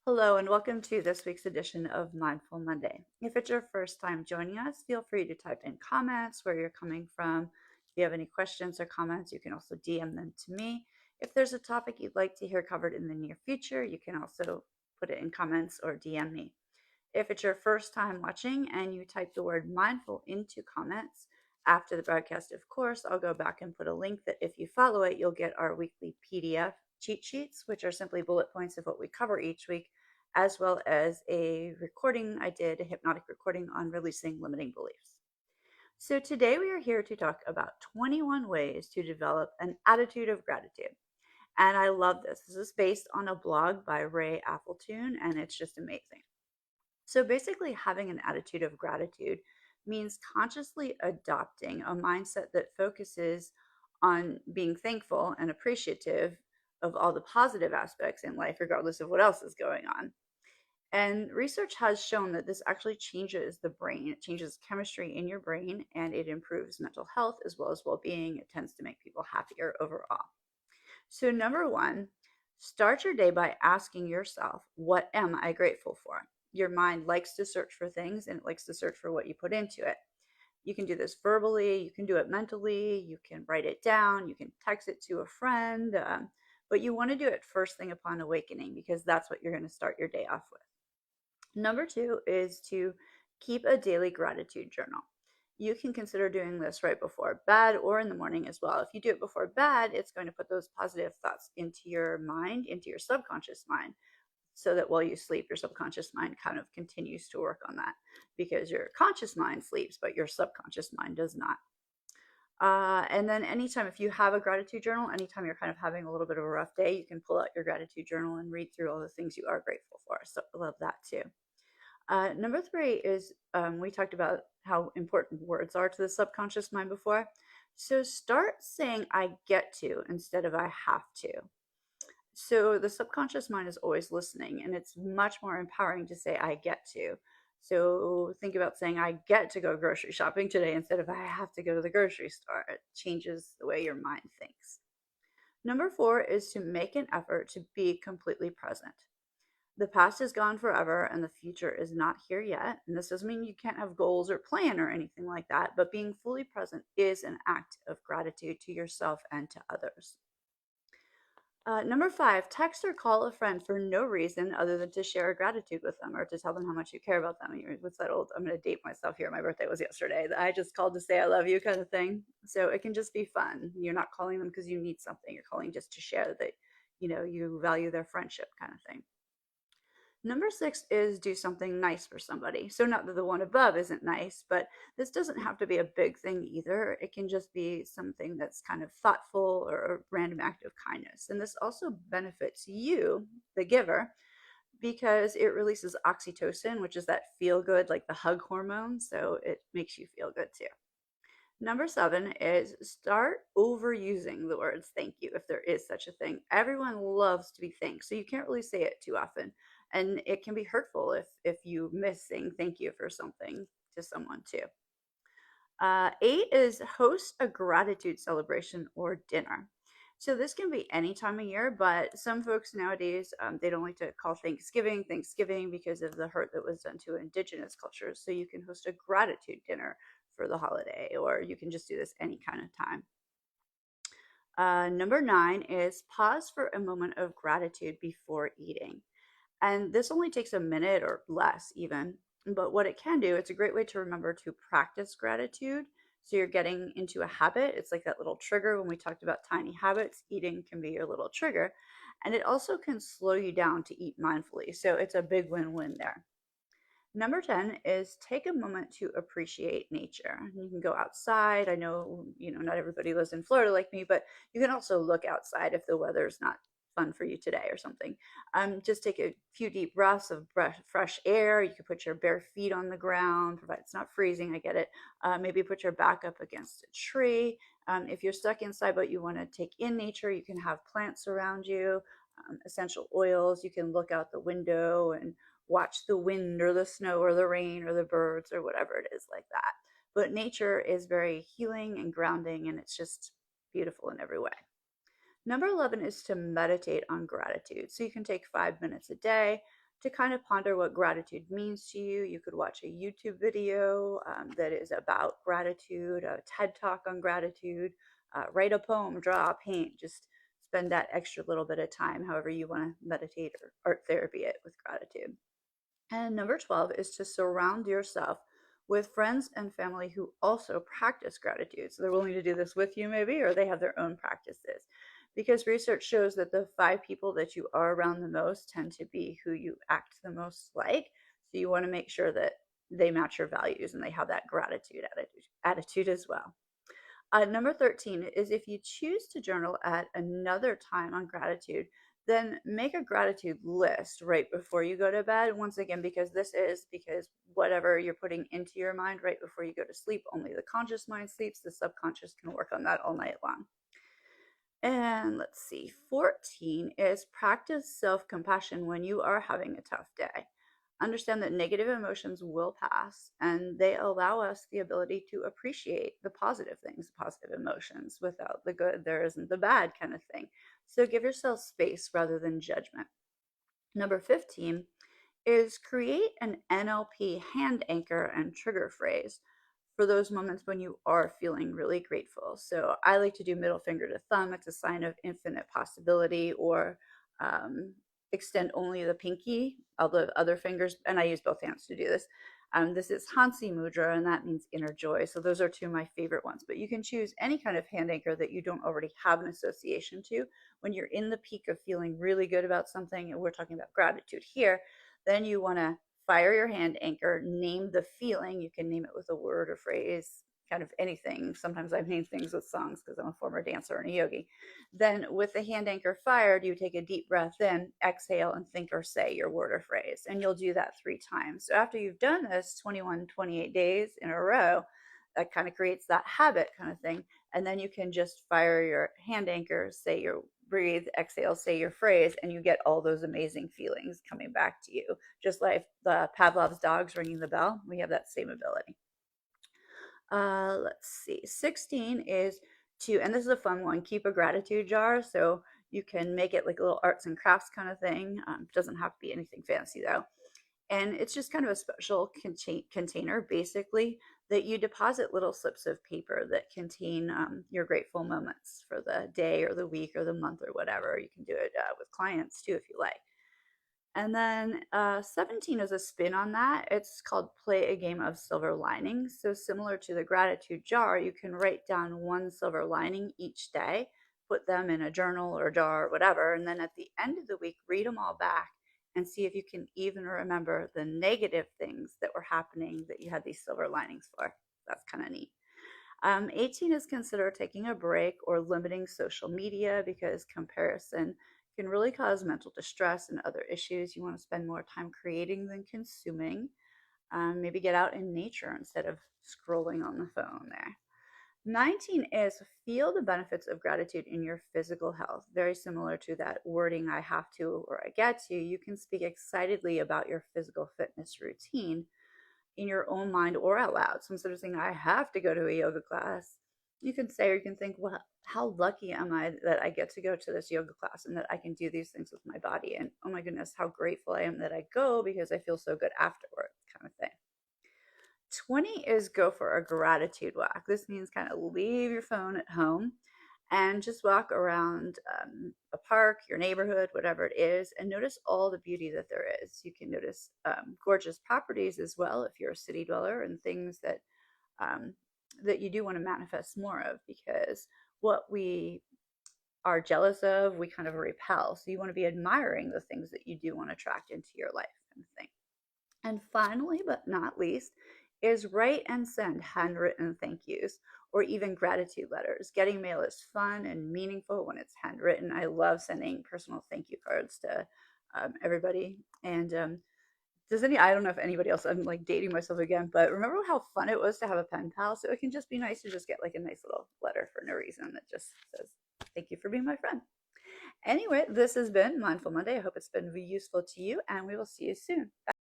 Hello, and welcome to this week's edition of Mindful Monday. If it's your first time joining us, feel free to type in comments where you're coming from. If you have any questions or comments, you can also DM them to me. If there's a topic you'd like to hear covered in the near future, you can also put it in comments or DM me. If it's your first time watching and you type the word mindful into comments after the broadcast, of course, I'll go back and put a link that if you follow it, you'll get our weekly PDF cheat sheets, which are simply bullet points of what we cover each week, as well as a recording I did, a hypnotic recording on releasing limiting beliefs. So today we are here to talk about 21 ways to develop an attitude of gratitude. And I love this. This is based on a blog by Rae Aflatoon, and it's just amazing. So basically, having an attitude of gratitude means consciously adopting a mindset that focuses on being thankful and appreciative of all the positive aspects in life, regardless of what else is going on. And research has shown that this actually changes the brain. It changes chemistry in your brain and it improves mental health as well as well being. It tends to make people happier overall. So, number one, start your day by asking yourself, what am I grateful for? Your mind likes to search for things and it likes to search for what you put into it. You can do this verbally, you can do it mentally, you can write it down, you can text it to a friend, but you want to do it first thing upon awakening because that's what you're going to start your day off with. Number two is to keep a daily gratitude journal. You can consider doing this right before bed or in the morning as well. If you do it before bed, it's going to put those positive thoughts into your mind, into your subconscious mind, so that while you sleep, your subconscious mind kind of continues to work on that because your conscious mind sleeps, but your subconscious mind does not. And then anytime, if you have a gratitude journal, anytime you're kind of having a little bit of a rough day, you can pull out your gratitude journal and read through all the things you are grateful for. So I love that too. Number three is we talked about how important words are to the subconscious mind before. So start saying I get to instead of I have to. So the subconscious mind is always listening, and it's much more empowering to say I get to. So think about saying I get to go grocery shopping today instead of I have to go to the grocery store. It changes the way your mind thinks. Number four is to make an effort to be completely present. The past is gone forever and the future is not here yet. And this doesn't mean you can't have goals or plan or anything like that, but being fully present is an act of gratitude to yourself and to others. Number five, text or call a friend for no reason other than to share gratitude with them or to tell them how much you care about them. What's that old? I'm going to date myself here. My birthday was yesterday. I just called to say I love you kind of thing. So it can just be fun. You're not calling them because you need something. You're calling just to share that, you value their friendship kind of thing. Number six is do something nice for somebody. So, not that the one above isn't nice, but this doesn't have to be a big thing either. It can just be something that's kind of thoughtful or a random act of kindness. And this also benefits you, the giver, because it releases oxytocin, which is that feel good, like the hug hormone. So, it makes you feel good too. Number seven is start overusing the words thank you if there is such a thing. Everyone loves to be thanked, so you can't really say it too often. And it can be hurtful if you miss saying thank you for something to someone too. Eight is host a gratitude celebration or dinner. So this can be any time of year, but some folks nowadays they don't like to call Thanksgiving because of the hurt that was done to indigenous cultures. So you can host a gratitude dinner for the holiday, or you can just do this any kind of time. Number nine is pause for a moment of gratitude before eating. And this only takes a minute or less, even. But what it can do, it's a great way to remember to practice gratitude. So you're getting into a habit. It's like that little trigger when we talked about tiny habits. Eating can be your little trigger. And it also can slow you down to eat mindfully. So it's a big win win there. Number 10 is take a moment to appreciate nature. You can go outside. I know, not everybody lives in Florida like me, but you can also look outside if the weather's not fun for you today or something. Just take a few deep breaths of fresh air. You can put your bare feet on the ground, provided it's not freezing. I get it. Maybe put your back up against a tree. If you're stuck inside but you want to take in nature, you can have plants around you, essential oils. You can look out the window and watch the wind or the snow or the rain or the birds or whatever it is like that. But nature is very healing and grounding, and it's just beautiful in every way. Number 11 is to meditate on gratitude. So you can take 5 minutes a day. to kind of ponder what gratitude means to you. You could watch a YouTube video that is about gratitude, a TED talk on gratitude, write a poem, draw, paint, just spend that extra little bit of time, however you want to meditate or art therapy it with gratitude. And number 12 is to surround yourself with friends and family who also practice gratitude. So they're willing to do this with you, maybe, or they have their own practices. Because research shows that the 5 people that you are around the most tend to be who you act the most like. So you want to make sure that they match your values and they have that gratitude attitude as well. Number 13 is if you choose to journal at another time on gratitude, then make a gratitude list right before you go to bed. Once again, because whatever you're putting into your mind right before you go to sleep, only the conscious mind sleeps. The subconscious can work on that all night long. And let's see, 14 is practice self compassion when you are having a tough day. Understand that negative emotions will pass and they allow us the ability to appreciate the positive things, positive emotions. Without the good, there isn't the bad kind of thing. So give yourself space rather than judgment. Number 15 is create an NLP hand anchor and trigger phrase for those moments when you are feeling really grateful. So I like to do middle finger to thumb. It's a sign of infinite possibility, or um, extend only the pinky, all the other fingers, and I use both hands to do this. This is Hansi Mudra, and that means inner joy. So those are two of my favorite ones. But you can choose any kind of hand anchor that you don't already have an association to. When you're in the peak of feeling really good about something, and we're talking about gratitude here, then you want to fire your hand anchor, name the feeling. You can name it with a word or phrase, kind of anything. Sometimes I've named things with songs because I'm a former dancer and a yogi. Then, with the hand anchor fired, you take a deep breath in, exhale, and think or say your word or phrase. And you'll do that 3 times. So, after you've done this 21, 28 days in a row, that kind of creates that habit kind of thing. And then you can just fire your hand anchor, say your breathe, exhale, say your phrase, and you get all those amazing feelings coming back to you. Just like the Pavlov's dogs ringing the bell, we have that same ability. Let's see. 16 is to, and this is a fun one, keep a gratitude jar. So you can make it like a little arts and crafts kind of thing. Doesn't have to be anything fancy though. And it's just kind of a special container, basically, that you deposit little slips of paper that contain your grateful moments for the day or the week or the month or whatever. You can do it with clients too if you like. And then 17 is a spin on that. It's called Play a Game of Silver Linings. So, similar to the gratitude jar, you can write down one silver lining each day, put them in a journal or jar or whatever. And then at the end of the week, read them all back and see if you can even remember the negative things that were happening that you had these silver linings for. That's kind of neat. 18 is consider taking a break or limiting social media because comparison can really cause mental distress and other issues. You want to spend more time creating than consuming. Maybe get out in nature instead of scrolling on the phone there. 19 is feel the benefits of gratitude in your physical health. Very similar to that wording I have to or I get to. You can speak excitedly about your physical fitness routine in your own mind or out loud. So instead of saying, I have to go to a yoga class, you can say, or you can think, well, how lucky am I that I get to go to this yoga class and that I can do these things with my body? And oh my goodness, how grateful I am that I go because I feel so good afterwards, kind of thing. 20 is go for a gratitude walk. This means kind of leave your phone at home and just walk around a park, your neighborhood, whatever it is, and notice all the beauty that there is. You can notice gorgeous properties as well if you're a city dweller, and things um, that you do want to manifest more of, because what we are jealous of, we kind of repel. So you want to be admiring the things that you do want to attract into your life, kind of thing. And finally, but not least, is write and send handwritten thank yous or even gratitude letters. Getting mail is fun and meaningful when it's handwritten. I love sending personal thank you cards to everybody. And I don't know if anybody else, I'm like dating myself again, but remember how fun it was to have a pen pal? So it can just be nice to just get like a nice little letter for no reason that just says, thank you for being my friend. Anyway, this has been Mindful Monday. I hope it's been useful to you, and we will see you soon. Bye.